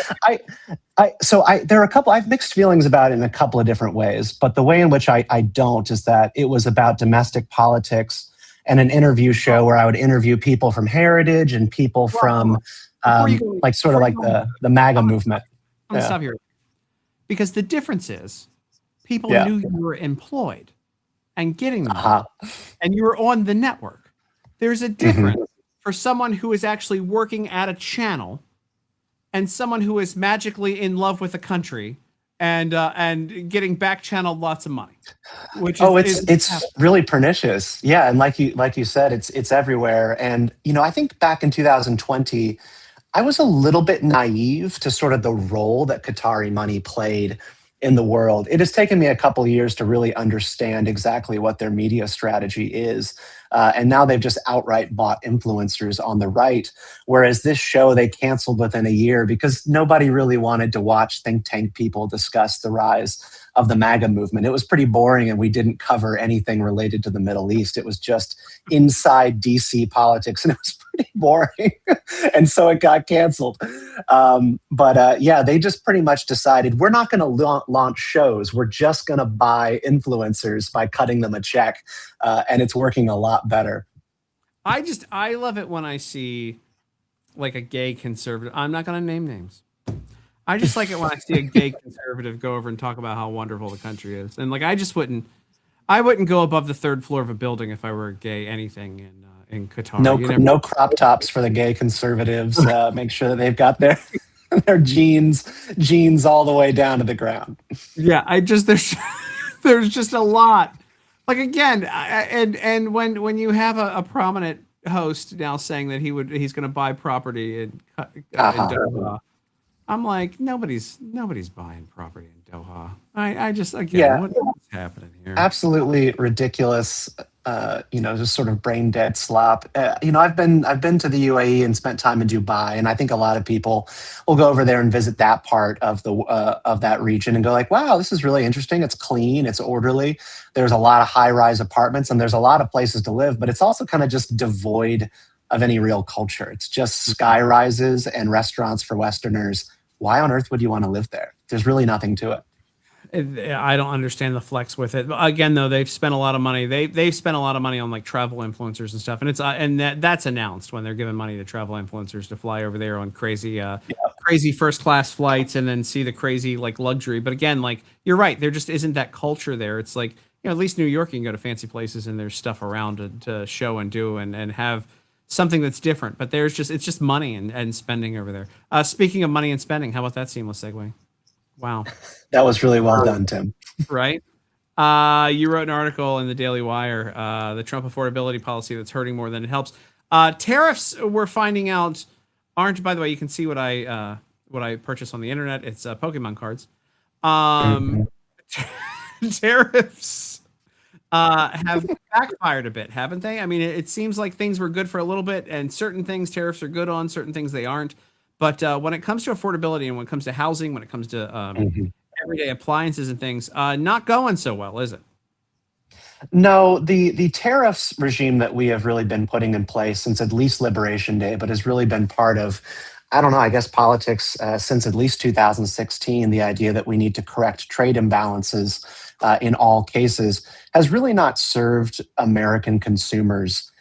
C: there are a couple, I have mixed feelings about it in a couple of different ways, but the way in which I don't is that it was about domestic politics and an interview show where I would interview people from Heritage and people from the MAGA movement.
A: I'm going to stop here. Because the difference is people knew you were employed and getting the money, and you were on the network. There's a difference for someone who is actually working at a channel and someone who is magically in love with the country and getting back channeled lots of money.
C: It's really pernicious. Yeah, and like you said, it's everywhere. And I think back in 2020, I was a little bit naive to sort of the role that Qatari money played in the world. It has taken me a couple of years to really understand exactly what their media strategy is. And now they've just outright bought influencers on the right. Whereas this show they canceled within a year because nobody really wanted to watch think tank people discuss the rise of the MAGA movement. It was pretty boring, and we didn't cover anything related to the Middle East. It was just inside DC politics, and it was pretty boring. And so it got canceled. They just pretty much decided we're not going to launch shows. We're just going to buy influencers by cutting them a check. And it's working a lot better.
A: I love it when I see like a gay conservative. I'm not going to name names. I just like it when I see a gay conservative go over and talk about how wonderful the country is. And like, I wouldn't go above the third floor of a building if I were a gay anything in Qatar.
C: No crop tops for the gay conservatives. Make sure that they've got their jeans all the way down to the ground.
A: Yeah, there's just a lot. Like again, and when you have a prominent host now saying that he's going to buy property in Doha, I'm like, nobody's buying property in Doha. What's happening here?
C: Absolutely ridiculous. Just sort of brain dead slop. I've been to the UAE and spent time in Dubai, and I think a lot of people will go over there and visit that part of that region and go like, wow, this is really interesting. It's clean, it's orderly. There's a lot of high-rise apartments, and there's a lot of places to live, but it's also kind of just devoid of any real culture. It's just sky rises and restaurants for Westerners. Why on earth would you want to live there? There's really nothing to it.
A: I don't understand the flex with it. Again, though, they've spent a lot of money. They've spent a lot of money on like travel influencers and stuff, and that's announced when they're giving money to travel influencers to fly over there on crazy first class flights and then see the crazy like luxury. But again, like you're right, there just isn't that culture there. It's like at least New York, you can go to fancy places and there's stuff around to show and do and have something that's different. But it's just money and spending over there. Speaking of money and spending, how about that seamless segue? Wow.
C: That was really well done, Tim.
A: Right? You wrote an article in the Daily Wire, the Trump affordability policy that's hurting more than it helps. Tariffs, we're finding out, aren't, by the way, you can see what I purchased on the internet. It's Pokemon cards. Tariffs have backfired a bit, haven't they? I mean, it seems like things were good for a little bit, and certain things tariffs are good on, certain things they aren't. But when it comes to affordability and when it comes to housing, when it comes to everyday appliances and things, not going so well, is it?
C: No, the tariffs regime that we have really been putting in place since at least Liberation Day, but has really been part of, I don't know, I guess politics since at least 2016, the idea that we need to correct trade imbalances in all cases has really not served American consumers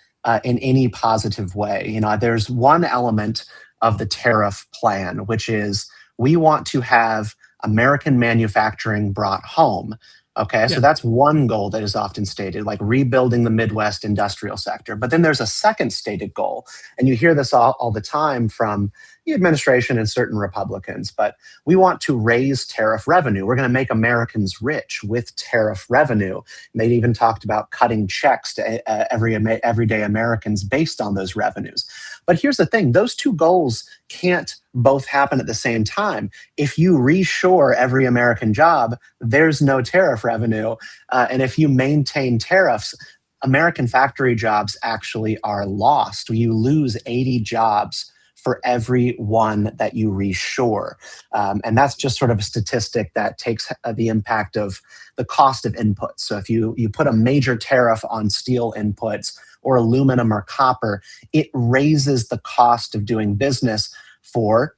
C: in any positive way. There's one element of the tariff plan, which is we want to have American manufacturing brought home. Okay,
A: Yeah.
C: so that's one goal that is often stated, like rebuilding the Midwest industrial sector. But then there's a second stated goal, and you hear this all the time from the administration and certain Republicans, but we want to raise tariff revenue. We're going to make Americans rich with tariff revenue. And they even talked about cutting checks to everyday Americans based on those revenues. But here's the thing, those two goals can't both happen at the same time. If you reshore every American job, there's no tariff revenue. And if you maintain tariffs, American factory jobs actually are lost. You lose 80 jobs for every one that you reshore. And that's just sort of a statistic that takes the impact of the cost of inputs. So if you put a major tariff on steel inputs or aluminum or copper, it raises the cost of doing business for,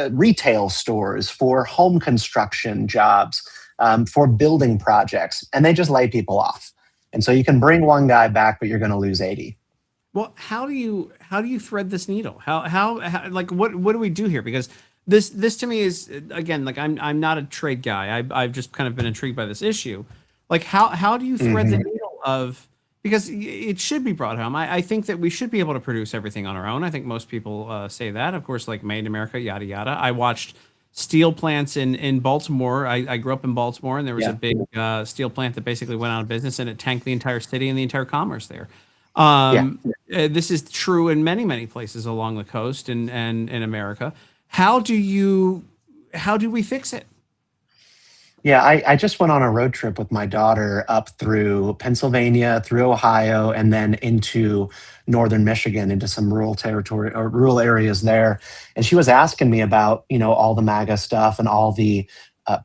C: retail stores, for home construction jobs, for building projects, and they just lay people off. And so you can bring one guy back, but you're going to lose 80.
A: Well, how do you thread this needle? How like what do we do here? Because this to me is, again, like I'm not a trade guy. I've just kind of been intrigued by this issue. Like how do you thread the needle of, because it should be brought home. I think that we should be able to produce everything on our own. I think most people say that. Of course, like made in America, yada yada. I watched steel plants in Baltimore. I grew up in Baltimore, and there was a big steel plant that basically went out of business, and it tanked the entire city and the entire commerce there. This is true in many places along the coast and in America. How do we fix it?
C: Yeah, I just went on a road trip with my daughter up through Pennsylvania, through Ohio, and then into northern Michigan, into some rural territory or rural areas there. And she was asking me about, all the MAGA stuff and all the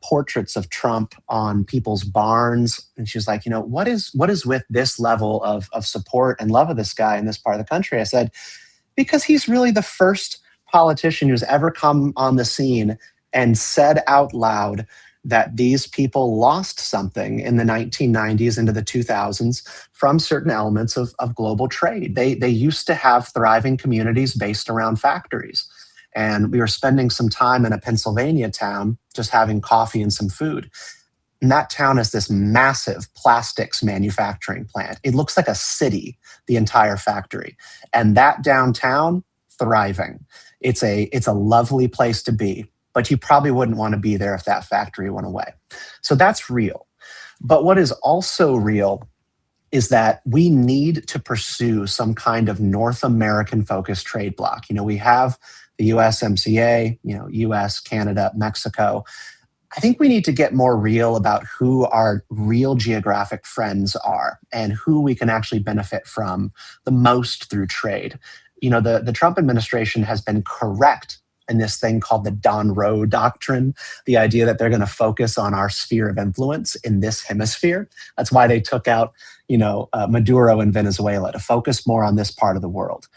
C: portraits of Trump on people's barns. And she was like, what is with this level of support and love of this guy in this part of the country? I said, because he's really the first politician who's ever come on the scene and said out loud that these people lost something in the 1990s into the 2000s from certain elements of global trade. They used to have thriving communities based around factories. And we were spending some time in a Pennsylvania town, just having coffee and some food. And that town is this massive plastics manufacturing plant. It looks like a city, the entire factory. And that downtown, thriving. It's a lovely place to be, but you probably wouldn't want to be there if that factory went away. So that's real. But what is also real is that we need to pursue some kind of North American focused trade bloc. We have the USMCA, US, Canada, Mexico. I think we need to get more real about who our real geographic friends are and who we can actually benefit from the most through trade. The Trump administration has been correct in this thing called the Don Rowe doctrine, the idea that they're going to focus on our sphere of influence in this hemisphere. That's why they took out, Maduro in Venezuela, to focus more on this part of the world.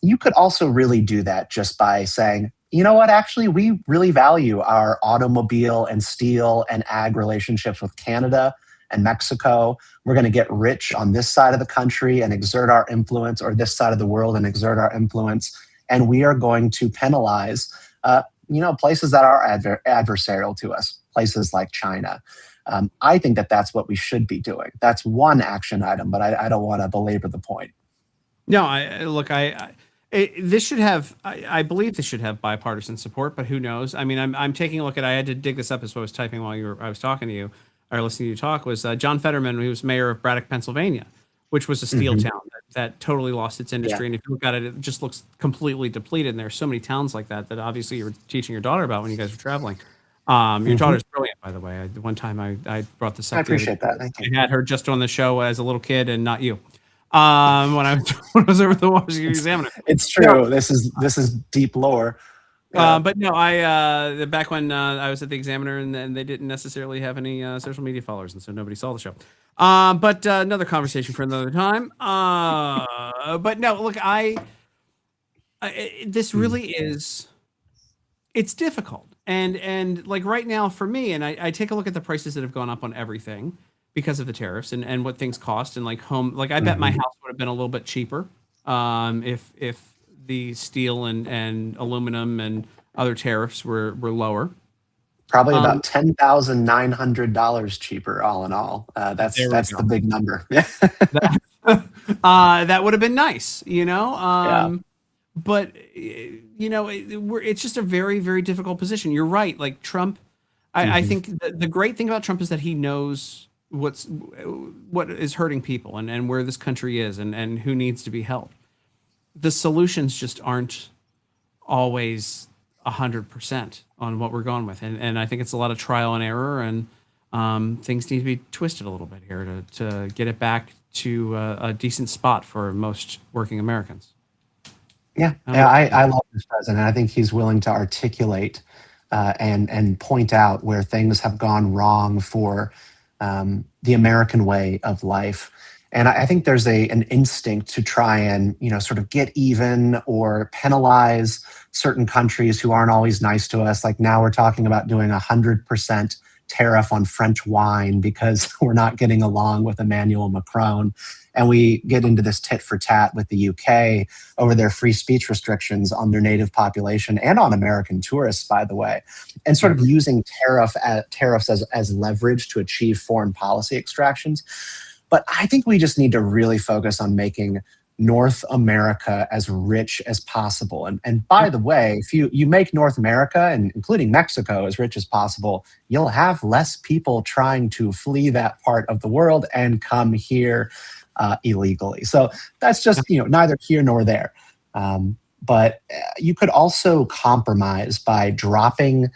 C: You could also really do that just by saying, you know what, actually, we really value our automobile and steel and ag relationships with Canada and Mexico. We're going to get rich on this side of the country and exert our influence, or this side of the world and exert our influence. And we are going to penalize, places that are adversarial to us, places like China. I think that that's what we should be doing. That's one action item, but I don't want to belabor the point.
A: No, this should have. I believe this should have bipartisan support, but who knows? I mean, I'm taking a look at. I had to dig this up as I was typing while I was talking to you or listening to you talk. Was John Fetterman, who was mayor of Braddock, Pennsylvania, which was a steel town that totally lost its industry. And if you look at it, it just looks completely depleted. And there's so many towns like that obviously you were teaching your daughter about when you guys were traveling. Your daughter's brilliant, by the way. One time I brought this up.
C: I appreciate that. Thank you.
A: I had her just on the show as a little kid and not you. When I was over the Washington Examiner.
C: It's true. No. This is deep lore.
A: But no, back when I was at the Examiner and they didn't necessarily have any social media followers, and so nobody saw the show. But another conversation for another time. But no, look, this really is, it's difficult. And like right now for me, and I take a look at the prices that have gone up on everything because of the tariffs and what things cost, and like I bet my house would have been a little bit cheaper if the steel and aluminum and other tariffs were lower.
C: Probably about $10,900 cheaper, all in all. That's
A: There we
C: the
A: go.
C: big number.
A: That would have been nice,
C: Yeah.
A: but it's just a very, very difficult position. You're right. Like Trump, I
C: Mhm.
A: think the great thing about Trump is that he knows what is hurting people and where this country is and who needs to be helped. The solutions just aren't always 100% on what we're going with, and I think it's a lot of trial and error, and things need to be twisted a little bit here to get it back to a decent spot for most working Americans.
C: Yeah,
A: I don't
C: yeah,
A: know.
C: I love this president. I think he's willing to articulate and point out where things have gone wrong for the American way of life. And I think there's an instinct to try and sort of get even or penalize certain countries who aren't always nice to us. Like now we're talking about doing 100% tariff on French wine because we're not getting along with Emmanuel Macron. And we get into this tit for tat with the UK over their free speech restrictions on their native population and on American tourists, by the way, and sort of using tariffs as leverage to achieve foreign policy extractions. But I think we just need to really focus on making North America as rich as possible. And by the way, if you make North America, and including Mexico, as rich as possible, you'll have less people trying to flee that part of the world and come here illegally. So that's just neither here nor there. But you could also compromise by dropping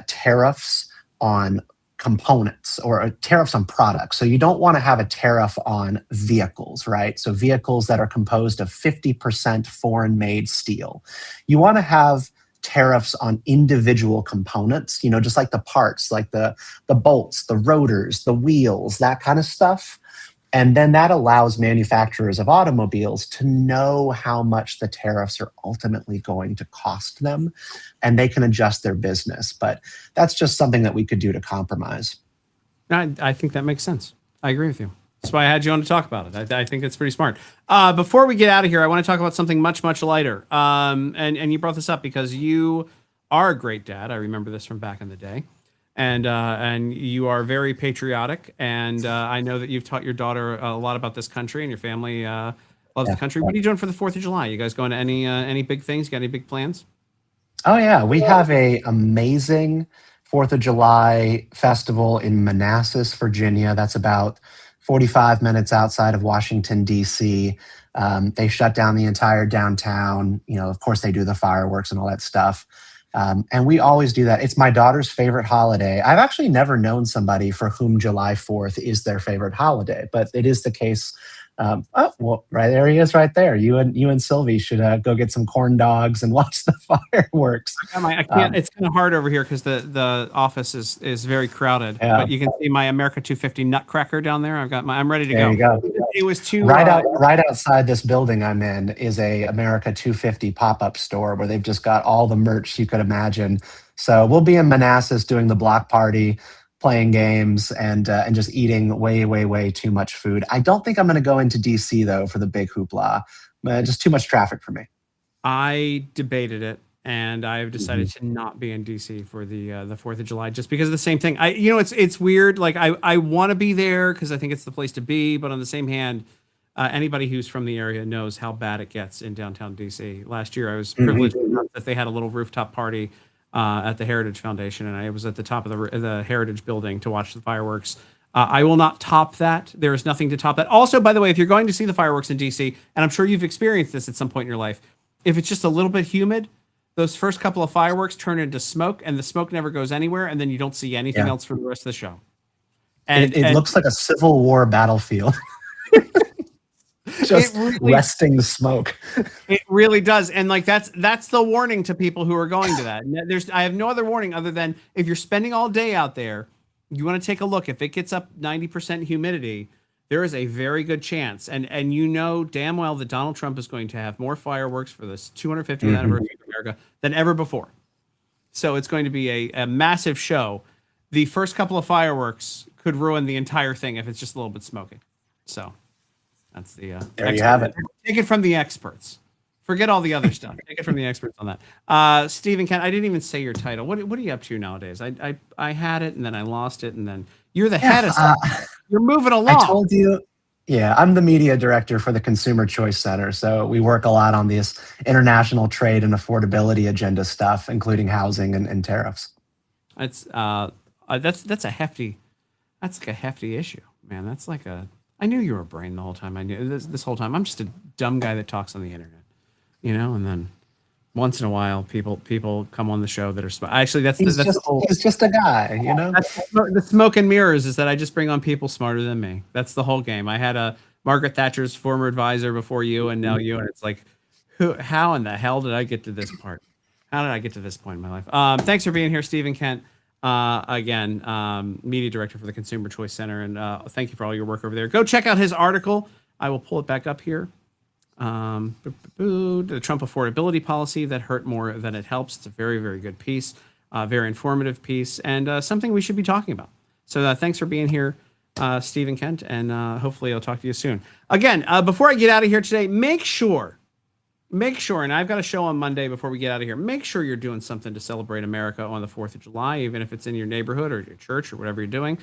C: tariffs on components or tariffs on products. So you don't want to have a tariff on vehicles, right? So vehicles that are composed of 50% foreign made steel. You want to have tariffs on individual components, just like the parts, like the bolts, the rotors, the wheels, that kind of stuff. And then that allows manufacturers of automobiles to know how much the tariffs are ultimately going to cost them, and they can adjust their business. But that's just something that we could do to compromise.
A: I think that makes sense. I agree with you. That's why I had you on to talk about it. I think it's pretty smart. Before we get out of here, I want to talk about something much, much lighter. And you brought this up because you are a great dad. I remember this from back in the day. And you are very patriotic, and I know that you've taught your daughter a lot about this country, and your family loves the country. What are you doing for the 4th of July? You guys going to any big things? You got any big plans?
C: Oh yeah, we have a amazing 4th of July festival in Manassas, Virginia. That's about 45 minutes outside of Washington, D.C. They shut down the entire downtown. Of course, they do the fireworks and all that stuff. And we always do that. It's my daughter's favorite holiday. I've actually never known somebody for whom July 4th is their favorite holiday, but it is the case. Well, right there he is, right there. You and Sylvie should go get some corn dogs and watch the fireworks.
A: I can't. It's kind of hard over here because the office is very crowded.
C: Yeah.
A: But you can see my America 250 Nutcracker down there. I'm ready to
C: There
A: go.
C: you go.
A: It was too
C: right outside this building I'm in is a America 250 pop-up store where they've just got all the merch you could imagine. So we'll be in Manassas doing the block party, playing games, and just eating way, way, way too much food. I don't think I'm going to go into DC though for the big hoopla. Just too much traffic for me.
A: I debated it, and I've decided to not be in DC for the 4th of July just because of the same thing. It's weird. Like I want to be there because I think it's the place to be, but on the same hand, anybody who's from the area knows how bad it gets in downtown DC. Last year, I was privileged enough that they had a little rooftop party at the Heritage Foundation, and I was at the top of the Heritage building to watch the fireworks. I will not top that. There is nothing to top that. Also, by the way, if you're going to see the fireworks in DC, and I'm sure you've experienced this at some point in your life, if it's just a little bit humid, those first couple of fireworks turn into smoke, and the smoke never goes anywhere, and then you don't see anything else for the rest of the show. And
C: it looks like a Civil War battlefield. Just resting the smoke.
A: It really does. And like that's the warning to people who are going to that. I have no other warning other than if you're spending all day out there, you want to take a look. If it gets up 90% humidity, there is a very good chance. And damn well that Donald Trump is going to have more fireworks for this 250th anniversary of America than ever before. So it's going to be a massive show. The first couple of fireworks could ruin the entire thing if it's just a little bit smoky. So that's the
C: there you have it.
A: Take it from the experts. Forget all the other stuff. Take it from the experts on that. Stephen Kent, I didn't even say your title. What are you up to nowadays? I had it and then I lost it and then you're the head of something. You're moving along.
C: I told you. Yeah, I'm the media director for the Consumer Choice Center. So we work a lot on this international trade and affordability agenda stuff, including housing and tariffs.
A: That's a hefty issue, man. That's like I knew you were a brain the whole time. I knew this whole time. I'm just a dumb guy that talks on the internet, and then once in a while people come on the show that are smart. Actually,
C: He's just a guy,
A: That's the smoke and mirrors is that I just bring on people smarter than me. That's the whole game. I had a Margaret Thatcher's former advisor before you, and now you, and it's like, how in the hell did I get to this part? How did I get to this point in my life? Thanks for being here, Stephen Kent. Again, media director for the Consumer Choice Center, and thank you for all your work over there. Go check out his article. I will pull it back up here. The Trump affordability policy that hurt more than it helps. It's a very, very good piece, very informative piece, and something we should be talking about. So thanks for being here, Stephen Kent, and hopefully I'll talk to you soon. Again, before I get out of here today, make sure, and I've got a show on Monday before we get out of here, make sure you're doing something to celebrate America on the 4th of July, even if it's in your neighborhood or your church or whatever you're doing.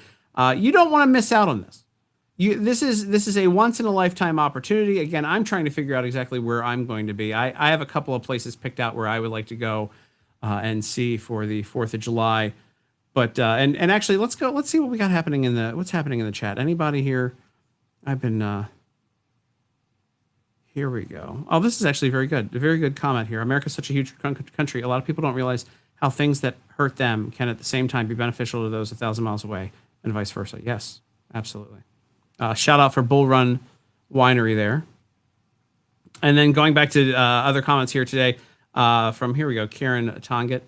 A: You don't want to miss out on this. This is a once in a lifetime opportunity. Again, I'm trying to figure out exactly where I'm going to be. I have a couple of places picked out where I would like to go and see for the 4th of July. But and actually, let's see what we got happening what's happening in the chat. Anybody here? I've been here we go. Oh, this is actually very good. A very good comment here. America's such a huge country. A lot of people don't realize how things that hurt them can at the same time be beneficial to those 1,000 miles away, and vice versa. Yes, absolutely. Shout out for Bull Run Winery there. And then going back to other comments here today from, here we go, Karen Tonget.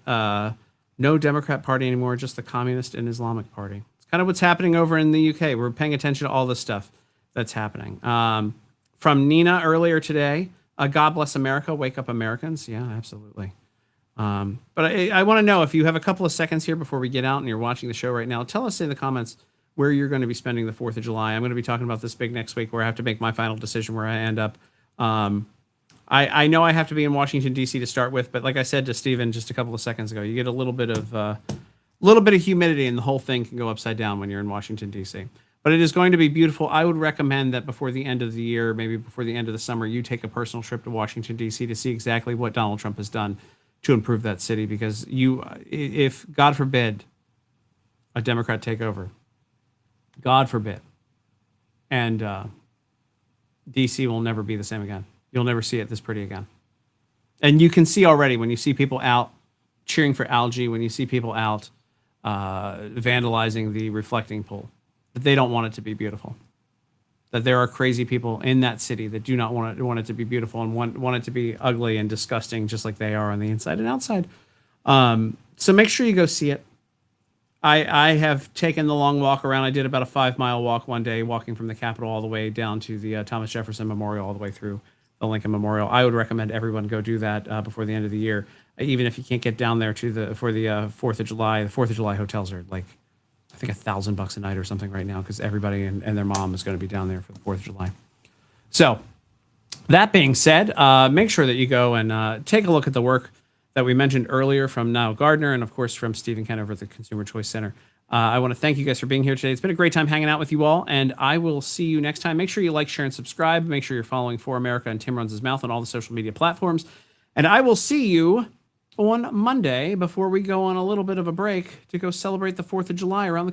A: No Democrat Party anymore, just the Communist and Islamic Party. It's kind of what's happening over in the UK. We're paying attention to all this stuff that's happening. From Nina earlier today, God bless America, wake up Americans. Yeah, absolutely. But I want to know, if you have a couple of seconds here before we get out and you're watching the show right now, tell us in the comments where you're going to be spending the 4th of July. I'm going to be talking about this big next week where I have to make my final decision where I end up. I know I have to be in Washington, D.C. to start with, but like I said to Stephen just a couple of seconds ago, you get a little bit of humidity and the whole thing can go upside down when you're in Washington, D.C. But it is going to be beautiful. I would recommend that before the end of the year, maybe before the end of the summer, you take a personal trip to Washington, D.C. to see exactly what Donald Trump has done to improve that city, because if, God forbid, a Democrat take over, God forbid, and D.C. will never be the same again. You'll never see it this pretty again. And you can see already when you see people out cheering for algae, when you see people out vandalizing the reflecting pool, that they don't want it to be beautiful. That there are crazy people in that city that do not want it to be beautiful and want it to be ugly and disgusting, just like they are on the inside and outside. So make sure you go see it. I have taken the long walk around. I did about a 5-mile walk one day, walking from the Capitol all the way down to the Thomas Jefferson Memorial, all the way through the Lincoln Memorial. I would recommend everyone go do that before the end of the year, even if you can't get down there for the 4th of July. The 4th of July hotels are like, I think $1,000 a night or something right now, because everybody and their mom is going to be down there for the 4th of July. So that being said, make sure that you go and take a look at the work that we mentioned earlier from Niall Gardner and, of course, from Stephen Kent over at the Consumer Choice Center. I want to thank you guys for being here today. It's been a great time hanging out with you all, and I will see you next time. Make sure you like, share, and subscribe. Make sure you're following For America and Tim Runs His Mouth on all the social media platforms. And I will see you on Monday before we go on a little bit of a break to go celebrate the 4th of July around the